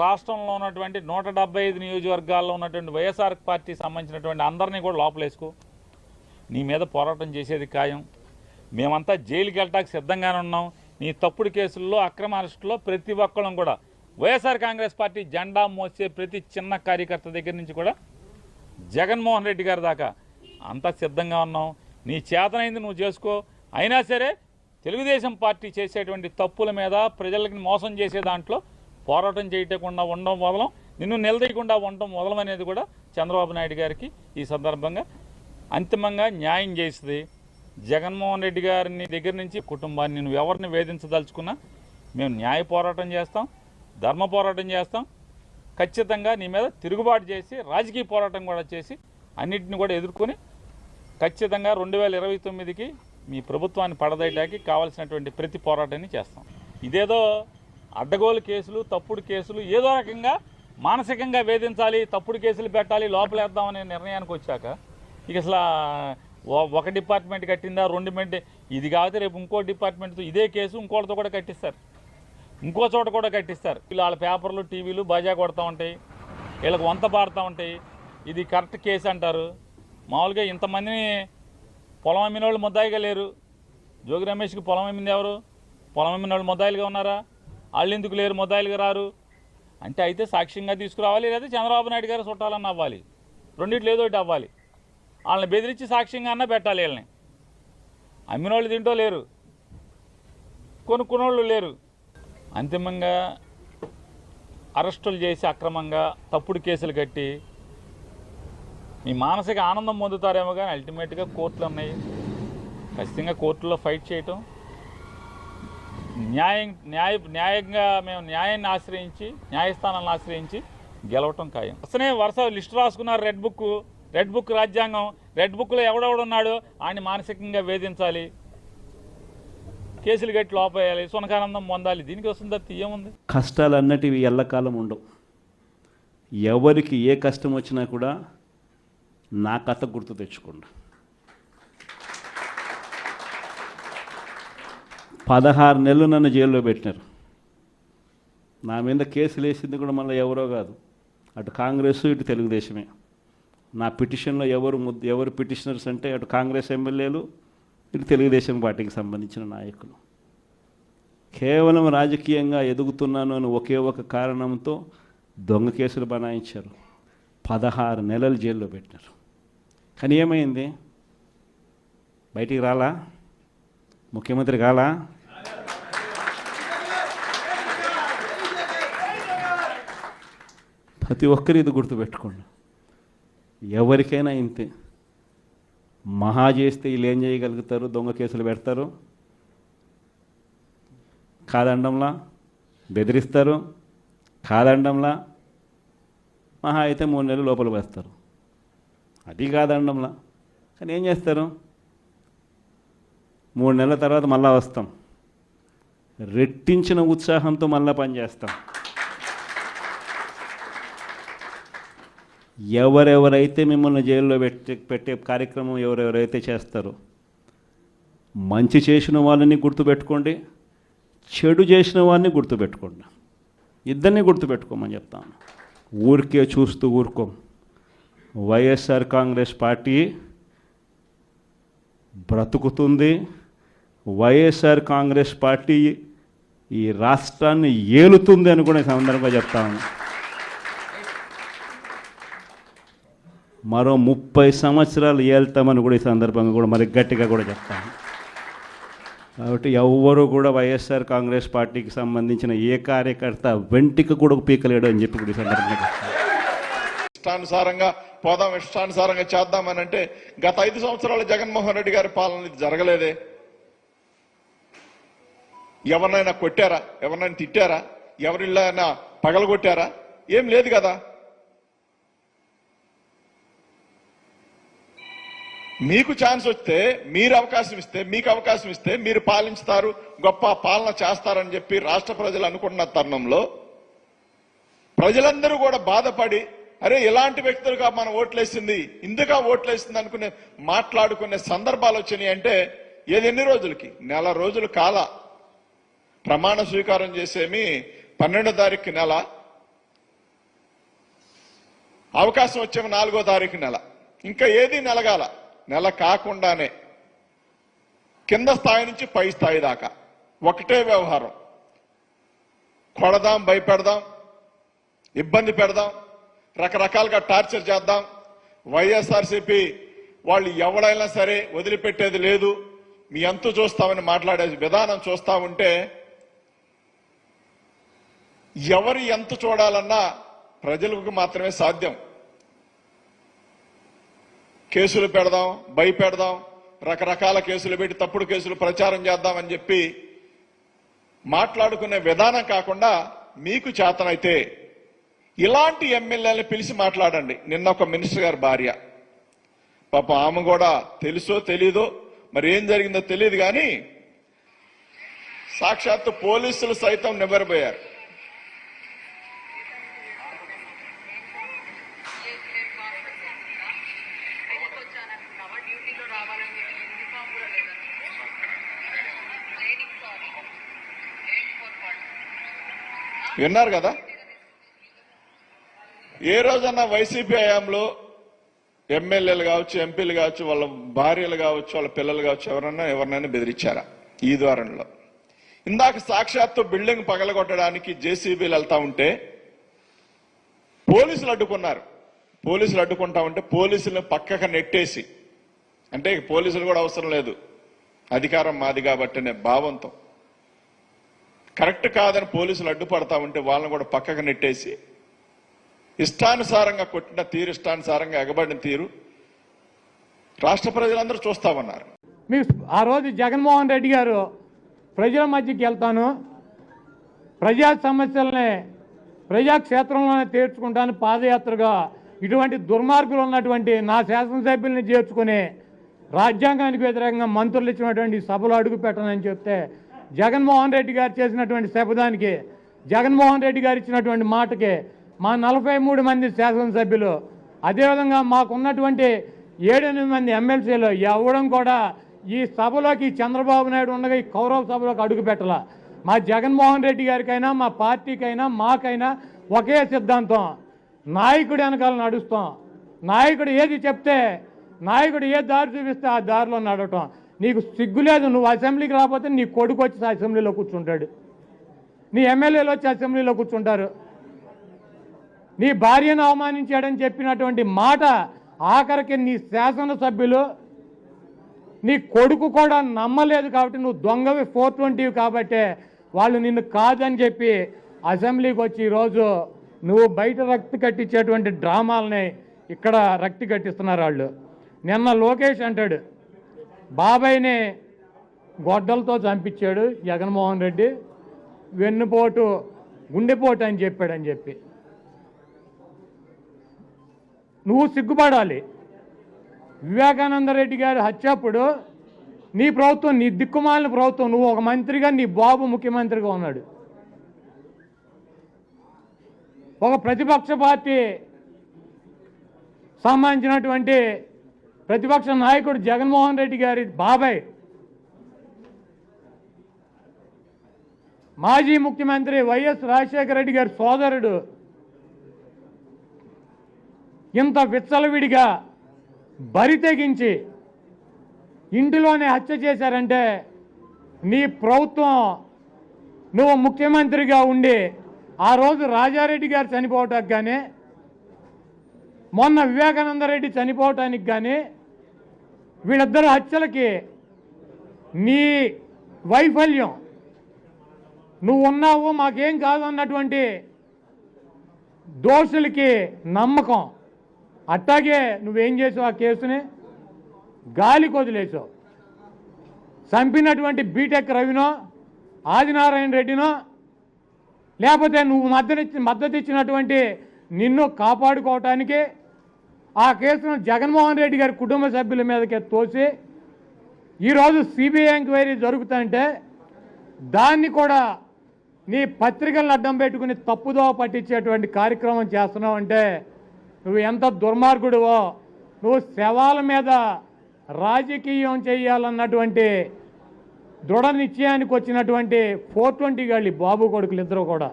రాష్ట్రంలో ఉన్నటువంటి 175 నియోజకవర్గాల్లో ఉన్నటువంటి వైఎస్ఆర్ పార్టీ సంబంధించినటువంటి అందరినీ కూడా లోపలేసుకో, నీ మీద పోరాటం చేసేది ఖాయం. మేమంతా జైలుకి వెళ్ళటానికి సిద్ధంగానే ఉన్నాం. నీ తప్పుడు కేసుల్లో అక్రమ అరెస్టులో ప్రతి ఒక్కళ్ళం కూడా వైఎస్ఆర్ కాంగ్రెస్ పార్టీ జెండా మోసే ప్రతి చిన్న కార్యకర్త దగ్గర నుంచి కూడా జగన్మోహన్ రెడ్డి గారి దాకా అంతా సిద్ధంగా ఉన్నాం. నీ చేతనైంది నువ్వు చేసుకో. అయినా సరే తెలుగుదేశం పార్టీ చేసేటువంటి తప్పుల మీద ప్రజలకి మోసం చేసే దాంట్లో పోరాటం చేయకుండా ఉండడం వదలం, నిన్ను నిలదీయకుండా ఉండడం వదలం అనేది కూడా చంద్రబాబు నాయుడు గారికి ఈ సందర్భంగా అంతిమంగా న్యాయం చేస్తుంది. జగన్మోహన్ రెడ్డి గారిని దగ్గర నుంచి కుటుంబాన్ని నువ్వు ఎవరిని వేధించదలుచుకున్నా మేము న్యాయ పోరాటం చేస్తాం, ధర్మ పోరాటం చేస్తాం. ఖచ్చితంగా నీ మీద తిరుగుబాటు చేసి రాజకీయ పోరాటం కూడా చేసి అన్నింటిని కూడా ఎదుర్కొని ఖచ్చితంగా 2029కి మీ ప్రభుత్వాన్ని పడదయటానికి కావాల్సినటువంటి ప్రతి పోరాటాన్ని చేస్తాం. ఇదేదో అడ్డగోలు కేసులు, తప్పుడు కేసులు, ఏదో రకంగా మానసికంగా వేధించాలి, తప్పుడు కేసులు పెట్టాలి, లోపలేద్దామనే నిర్ణయానికి వచ్చాక ఇక అసలు ఒక డిపార్ట్మెంట్ కట్టిందా, 2 ఇది కాకపోతే రేపు ఇంకో డిపార్ట్మెంట్తో ఇదే కేసు ఇంకోటితో కూడా కట్టిస్తారు, ఇంకో చోట కూడా కట్టిస్తారు. వాళ్ళ పేపర్లు, టీవీలు బాజా కొడతా ఉంటాయి, వీళ్ళకి వంత పాడుతూ ఉంటాయి. ఇది కరెక్ట్ కేసు అంటారు. మామూలుగా ఇంతమందిని పొలం అమ్మిన వాళ్ళు ముద్దాయిగా లేరు. జోగి రమేష్కి పొలం అమ్మింది ఎవరు? పొలం అమ్మిన వాళ్ళు ముద్దాయిలుగా ఉన్నారా? వాళ్ళు ఎందుకు లేరు, ముద్దాయిలుగా రారు అంటే? అయితే సాక్ష్యంగా తీసుకురావాలి, లేదా చంద్రబాబు నాయుడు గారు చుట్టాలన్న అవ్వాలి, రెండింటిలో ఏదో ఒకటి అవ్వాలి. వాళ్ళని బెదిరించి సాక్ష్యంగా అన్నా పెట్టాలి. వీళ్ళని అమ్మినోళ్ళు తింటో లేరు, కొనుక్కున్నోళ్ళు లేరు. అంతిమంగా అరెస్టులు చేసి అక్రమంగా తప్పుడు కేసులు కట్టి మీ మానసిక ఆనందం పొందుతారేమో, కానీ అల్టిమేట్గా కోర్టులు ఉన్నాయి. ఖచ్చితంగా కోర్టులో ఫైట్ చేయటం, న్యాయంగా మేము న్యాయాన్ని ఆశ్రయించి, న్యాయస్థానాలను ఆశ్రయించి గెలవటం ఖాయం. అసలే వరుస లిస్టు రాసుకున్నారు. రెడ్ బుక్ రాజ్యాంగం. రెడ్ బుక్లో ఎవడెవడున్నాడో ఆయన మానసికంగా వేధించాలి, కేసులు కట్టి లోపేయాలి, సునకానందం పొందాలి. దీనికి వస్తుందా? ఏముంది? కష్టాలు అన్నటివి ఎల్లకాలం ఉండవు. ఎవరికి ఏ కష్టం వచ్చినా కూడా నా కథ గుర్తు తెచ్చుకోండి. 16 నెలలు నన్ను జైల్లో పెట్టినారు. నా మీద కేసులు వేసింది కూడా మళ్ళీ ఎవరో కాదు, అటు కాంగ్రెస్ ఇటు తెలుగుదేశమే. నా పిటిషన్లో ఎవరు పిటిషనర్స్ అంటే అటు కాంగ్రెస్ ఎమ్మెల్యేలు, ఇటు తెలుగుదేశం పార్టీకి సంబంధించిన నాయకులు. కేవలం రాజకీయంగా ఎదుగుతున్నాను అని ఒకే ఒక కారణంతో దొంగ కేసులు బనాయించారు. 16 నెలలు జైల్లో పెట్టినారు. కానీ ఏమైంది? బయటికి రాలా? ముఖ్యమంత్రి కాలా? ప్రతి ఒక్కరు ఇది గుర్తుపెట్టుకోండి. ఎవరికైనా ఇంతే. మహా చేస్తే వీళ్ళు ఏం చేయగలుగుతారు? దొంగ కేసులు పెడతారు, కాదండంలా బెదిరిస్తారు, కాదండంలా మహా అయితే 3 నెలలు లోపల వేస్తారు, అది కాదండంలా. కానీ ఏం చేస్తారు? 3 నెలల తర్వాత మళ్ళా వస్తాం, రెట్టించిన ఉత్సాహంతో మళ్ళా పనిచేస్తాం. ఎవరెవరైతే మిమ్మల్ని జైల్లో పెట్టే కార్యక్రమం ఎవరెవరైతే చేస్తారో, మంచి చేసిన వాళ్ళని గుర్తుపెట్టుకోండి, చెడు చేసిన వాడిని గుర్తుపెట్టుకోండి. ఇద్దరిని గుర్తుపెట్టుకోమని చెప్తాను. ఊరికే చూస్తూ ఊరుకోం. వైఎస్ఆర్ కాంగ్రెస్ పార్టీ బ్రతుకుతుంది. వైఎస్ఆర్ కాంగ్రెస్ పార్టీ ఈ రాష్ట్రాన్ని ఏలుతుంది అని కూడా ఈ సందర్భంగా చెప్తాను. మరో 30 సంవత్సరాలు ఏళ్తామని కూడా ఈ సందర్భంగా కూడా మరి గట్టిగా కూడా చెప్తాను. కాబట్టి ఎవ్వరూ కూడా వైఎస్ఆర్ కాంగ్రెస్ పార్టీకి సంబంధించిన ఏ కార్యకర్త వెంటికి కూడా పీకలేడు అని చెప్పి కూడా ఈ సందర్భంగా చెప్తాను. ఇష్టానుసారంగా పోదాం, ఇష్టానుసారంగా చేద్దామని అంటే గత 5 సంవత్సరాలు జగన్మోహన్ రెడ్డి గారి పాలన జరగలేదే. ఎవరినైనా కొట్టారా? ఎవరినైనా తిట్టారా? ఎవరిళ్ళైనా పగలగొట్టారా? ఏం లేదు కదా. మీకు ఛాన్స్ వస్తే, మీరు అవకాశం ఇస్తే, మీకు అవకాశం ఇస్తే మీరు పాలించుతారు, గొప్ప పాలన చేస్తారని చెప్పి రాష్ట్ర ప్రజలు అనుకున్న తరుణంలో ప్రజలందరూ కూడా బాధపడి, అరే ఇలాంటి వ్యక్తులుగా మనం ఓట్లేసింది, ఇందుగా ఓట్లేసింది అనుకునే మాట్లాడుకునే సందర్భాలు వచ్చినాయి. అంటే ఎన్ని రోజులకి? 1 నెల రోజులు కాల ప్రమాణ స్వీకారం చేసేమి 12వ తారీఖు నెల అవకాశం వచ్చే 4వ తారీఖు నెల, ఇంకా ఏది నెలగాల, నెల కాకుండానే కింద స్థాయి నుంచి పై స్థాయి దాకా ఒకటే వ్యవహారం. కొడదాం, భయపెడదాం, ఇబ్బంది పెడదాం, రకరకాలుగా టార్చర్ చేద్దాం. వైఎస్ఆర్సీపీ వాళ్ళు ఎవడైనా సరే వదిలిపెట్టేది లేదు, మీ అంతు చూస్తామని మాట్లాడే విధానం చూస్తా ఉంటే ఎవరి ఎంత చూడాలన్నా ప్రజలకు మాత్రమే సాధ్యం. కేసులు పెడదాం, భయపెడదాం, రకరకాల కేసులు పెట్టి తప్పుడు కేసులు ప్రచారం చేద్దామని చెప్పి మాట్లాడుకునే విధానం కాకుండా మీకు చేతనైతే ఇలాంటి ఎమ్మెల్యేలను పిలిచి మాట్లాడండి. నిన్న ఒక మినిస్టర్ గారి భార్య, పాపం ఆమె కూడా తెలుసో తెలీదో మరి ఏం జరిగిందో తెలియదు, కానీ సాక్షాత్తు పోలీసులు సైతం నివ్వెరపోయారు. విన్నారు కదా, ఏ రోజన్నా వైసీపీ హయాంలో ఎమ్మెల్యేలు కావచ్చు, ఎంపీలు కావచ్చు, వాళ్ళ భార్యలు కావచ్చు, వాళ్ళ పిల్లలు కావచ్చు, ఎవరినైనా బెదిరించారా? ఈ ద్వారంలో ఇందాక సాక్షాత్తు బిల్డింగ్ పగలగొట్టడానికి జేసీబీలు వెళ్తా ఉంటే పోలీసులు అడ్డుకున్నారు. పోలీసులు అడ్డుకుంటా ఉంటే పోలీసులను పక్కకు నెట్టేసి, అంటే పోలీసులు కూడా అవసరం లేదు, అధికారం మాది కాబట్టి అనే భావంతో కరెక్ట్ కాదని పోలీసులు అడ్డుపడతా ఉంటే వాళ్ళని కూడా పక్కకు నెట్టేసి ఇష్టానుసారంగా కొట్టిన తీరు, ఇష్టానుసారంగా ఎగబడిన తీరు రాష్ట్ర ప్రజలందరూ చూస్తా ఉన్నారు. మీరు ఆ రోజు జగన్మోహన్ రెడ్డి గారు ప్రజల మధ్యకి వెళ్తాను, ప్రజా సమస్యలనే ప్రజాక్షేత్రంలోనే తీర్చుకుంటాను పాదయాత్రగా ఇటువంటి దుర్మార్గులు ఉన్నటువంటి నా శాసనసభ్యుల్ని చేర్చుకుని రాజ్యాంగానికి వ్యతిరేకంగా మంత్రులు ఇచ్చినటువంటి సభలో అడుగు పెట్టనని చెప్తే జగన్మోహన్ రెడ్డి గారు చేసినటువంటి శపథానికి, జగన్మోహన్ రెడ్డి గారు ఇచ్చినటువంటి మాటకి మా 43 మంది శాసనసభ్యులు, అదేవిధంగా మాకున్నటువంటి 7-8 మంది ఎమ్మెల్సీలు ఎవడం కూడా ఈ సభలోకి చంద్రబాబు నాయుడు ఉండగా ఈ కౌరవ సభలోకి అడుగు పెట్టాల. మా జగన్మోహన్ రెడ్డి గారికైనా, మా పార్టీకైనా, మాకైనా ఒకే సిద్ధాంతం, నాయకుడు వెనకాల నడుస్తాం. నాయకుడు ఏది చెప్తే, నాయకుడు ఏ దారి చూపిస్తే ఆ దారిలో నడవటం. నీకు సిగ్గులేదు, నువ్వు అసెంబ్లీకి రాకపోతే నీ కొడుకు వచ్చి అసెంబ్లీలో కూర్చుంటాడు, నీ ఎమ్మెల్యేలు వచ్చి అసెంబ్లీలో కూర్చుంటారు. నీ భార్యను అవమానించాడని చెప్పినటువంటి మాట ఆఖరికి నీ శాసనసభ్యులు, నీ కొడుకు కూడా నమ్మలేదు. కాబట్టి నువ్వు దొంగవి 420 కాబట్టి వాళ్ళు నిన్ను కాదని చెప్పి అసెంబ్లీకి వచ్చి ఈరోజు నువ్వు బయట రక్తి కట్టించేటువంటి డ్రామాలని ఇక్కడ రక్తి కట్టిస్తున్నారు వాళ్ళు. నిన్న లోకేష్ అంటాడు బాబాయ్ని గొడ్డలతో చంపించాడు జగన్మోహన్ రెడ్డి, వెన్నుపోటు గుండెపోటు అని చెప్పాడని చెప్పి. నువ్వు సిగ్గుపడాలి. వివేకానంద రెడ్డి గారి హత్యప్పుడు నీ ప్రభుత్వం, నీ దిక్కుమాలిన ప్రభుత్వం, నువ్వు ఒక మంత్రిగా, నీ బాబు ముఖ్యమంత్రిగా ఉన్నాడు. ఒక ప్రతిపక్ష పార్టీ సంబంధించినటువంటి ప్రతిపక్ష నాయకుడు జగన్మోహన్ రెడ్డి గారి బాబాయ్, మాజీ ముఖ్యమంత్రి వైఎస్ రాజశేఖర రెడ్డి గారి సోదరుడు ఇంత విచ్చలవిడిగా బరి తెగించి ఇంటిలోనే హత్య చేశారంటే నీ ప్రభుత్వం, నువ్వు ముఖ్యమంత్రిగా ఉండి ఆ రోజు రాజారెడ్డి గారు చనిపోవటానికి కానీ, మొన్న వివేకానంద రెడ్డి చనిపోవటానికి కానీ, వీళ్ళిద్దరు హత్యలకి నీ వైఫల్యం, నువ్వు ఉన్నావు మాకేం కాదు అన్నటువంటి దోషులకి నమ్మకం. అట్టాగే నువ్వేం చేసావు, ఆ కేసుని గాలికి వదిలేసావు. చంపినటువంటి బీటెక్ రవినో, ఆదినారాయణ రెడ్డినో, లేకపోతే నువ్వు మద్దతు ఇచ్చినటువంటి నిన్ను కాపాడుకోవటానికి ఆ కేసును జగన్మోహన్ రెడ్డి గారి కుటుంబ సభ్యుల మీదకే తోసి ఈరోజు సిబిఐ ఎంక్వైరీ జరుగుతుంటే దాన్ని కూడా నీ పత్రికలను అడ్డం పెట్టుకుని తప్పుదోవ పట్టించేటువంటి కార్యక్రమం చేస్తున్నావు అంటే నువ్వు ఎంత దుర్మార్గుడివో. నువ్వు శవాల మీద రాజకీయం చేయాలన్నటువంటి దృఢ నిశ్చయానికి వచ్చినటువంటి 420 గాళ్ళు బాబు కొడుకులు ఇద్దరు కూడా.